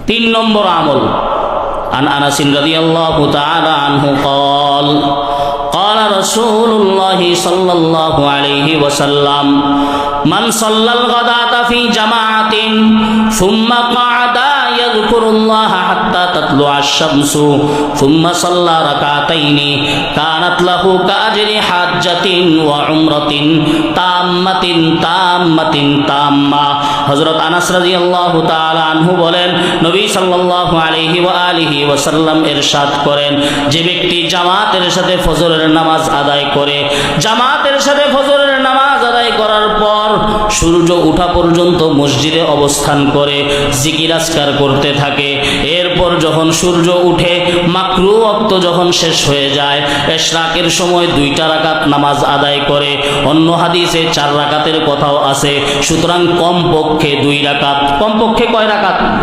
তিন নম্বর আমল, আন আনাস রাদিয়াল্লাহু তাআলা আনহু قال قال رسول الله صلى الله عليه وسلم من صلى الغداة في جماعة ثم قعد يذكر الله حتى تطلع الشمس ثم صلى ركعتين كانت له كأجر حجة وعمرة تامة تامة تامة। হযরত আনাস রাদিয়াল্লাহু তাআলা আনহু বলেন, নবী সাল্লাল্লাহু আলাইহি ওয়া আলিহি ওয়াসাল্লাম ইরশাদ করেন, যে ব্যক্তি জামাতের সাথে ফজরের নামাজ আদায় করে, জামাতের সাথে ফজরের নামাজ আদায় করার পর সূর্য ওঠা পর্যন্ত মসজিদে অবস্থান করে জিকির আজকার করতে থাকে, এরপর যখন সূর্য উঠে মাকরুহ ওয়াক্ত যখন শেষ হয়ে যায়, ইশরাকের সময় 2টা রাকাত নামাজ আদায় করে, অন্য হাদিসে 4 রাকাতের কথাও আছে। সুতরাং কমপক্ষে 2 রাকাত। কমপক্ষে কয় রাকাত?